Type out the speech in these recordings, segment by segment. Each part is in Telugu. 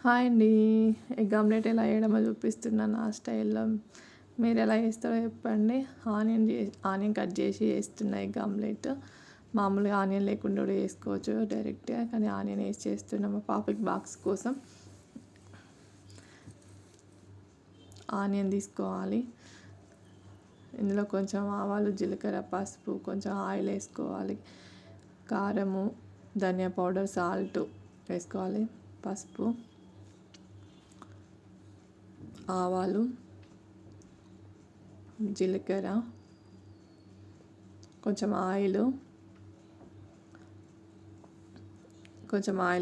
హాయ్ అండి. ఎగ్ ఆమ్లెట్ ఎలా వేయడమో చూపిస్తున్నా నా స్టైల్లో. మీరు ఎలా వేస్తారో చెప్పండి. ఆనియన్ కట్ చేసి వేస్తున్నా ఎగ్ ఆమ్లెట్. మామూలుగా ఆనియన్ లేకుండా కూడా వేసుకోవచ్చు డైరెక్ట్గా, కానీ ఆనియన్ వేసి చేస్తున్నా మా పాపకి బాక్స్ కోసం. ఆనియన్ తీసుకోవాలి, ఇందులో కొంచెం ఆవాలు, జీలకర్ర, పసుపు, కొంచెం ఆయిల్ వేసుకోవాలి. కారము, ధనియా పౌడర్, సాల్ట్ వేసుకోవాలి. పసుపు, ఆవాలు, జీలకర్ర, కొంచెం ఆయిల్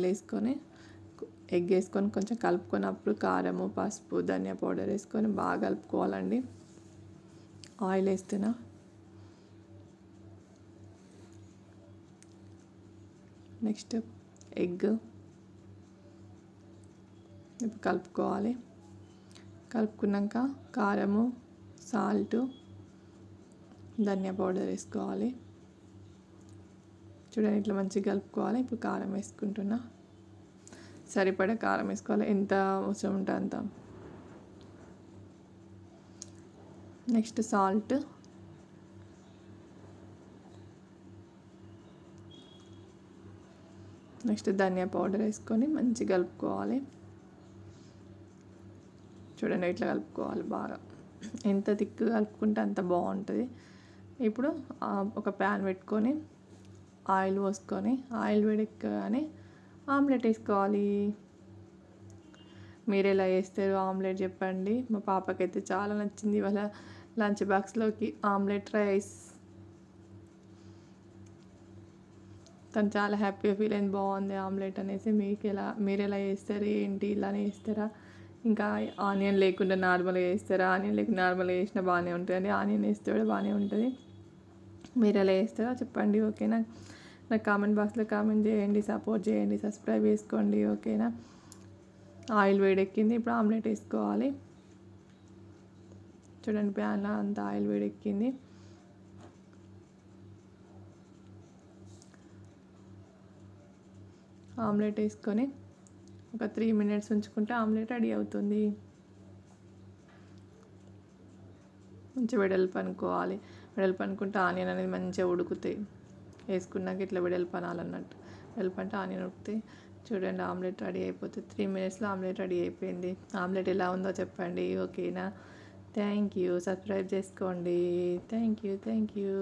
వేసుకొని ఎగ్ వేసుకొని కొంచెం కలుపుకున్నప్పుడు కారము, పసుపు, ధనియా పౌడర్ వేసుకొని బాగా కలుపుకోవాలండి. ఆయిల్ వేస్తున్నా. నెక్స్ట్ ఎగ్ ఇప్పుడు కలుపుకోవాలి. కలుపుకున్నాక కారము, సాల్ట్, ధనియా పౌడర్ వేసుకోవాలి. చూడండి, ఇట్లా మంచిగా కలుపుకోవాలి. ఇప్పుడు కారం వేసుకుంటున్నా. సరిపడా కారం వేసుకోవాలి, ఎంత అవసరం ఉంటే అంత. నెక్స్ట్ సాల్ట్, నెక్స్ట్ ధనియా పౌడర్ వేసుకొని మంచిగా కలుపుకోవాలి. చూడండి, ఇట్లా కలుపుకోవాలి బాగా. ఎంత థిక్గా కలుపుకుంటే అంత బాగుంటుంది. ఇప్పుడు ఒక ప్యాన్ పెట్టుకొని ఆయిల్ పోసుకొని ఆయిల్ వేడెక్కగానే ఆమ్లెట్ వేసుకోవాలి. మీరు ఎలా వేస్తారు ఆమ్లెట్ చెప్పండి. మా పాపకైతే చాలా నచ్చింది. ఇవాళ లంచ్ బాక్స్లోకి ఆమ్లెట్ రైస్. తను చాలా హ్యాపీగా ఫీల్ అయింది, బాగుంది ఆమ్లెట్ అనేసి. మీరు ఎలా చేస్తారు ఏంటి, ఇలానే చేస్తారా, ఇంకా ఆనియన్ లేకుండా నార్మల్గా వేస్తారా? ఆనియన్ లేకుండా నార్మల్గా వేసినా బాగానే ఉంటుంది, ఆనియన్ వేస్తే కూడా బాగానే ఉంటుంది. మీరు ఎలా చేస్తారో చెప్పండి, ఓకేనా? నాకు కామెంట్ బాక్స్లో కామెంట్ చేయండి, సపోర్ట్ చేయండి, సబ్స్క్రైబ్ చేసుకోండి, ఓకేనా? ఆయిల్ వేడెక్కింది, ఇప్పుడు ఆమ్లెట్ వేసుకోవాలి. చూడండి, ప్యాన్లో అంత ఆయిల్ వేడెక్కింది. ఆమ్లెట్ వేసుకొని ఒక 3 minutes ఉంచుకుంటే ఆమ్లెట్ రెడీ అవుతుంది. మంచిగా వెడల్పు అనుకోవాలి. వెడల్పు అనుకుంటే ఆనియన్ అనేది మంచిగా ఉడుకుతాయి. వేసుకున్నాక ఇట్లా వెడల్పు అనాలన్నట్టు. వెడల్పు అంటే ఆనియన్ ఉడుకుతాయి. చూడండి, ఆమ్లెట్ రెడీ అయిపోతుంది. 3 minutesలో ఆమ్లెట్ రెడీ అయిపోయింది. ఆమ్లెట్ ఎలా ఉందో చెప్పండి, ఓకేనా? Thank you. సబ్స్క్రైబ్ చేసుకోండి. Thank you.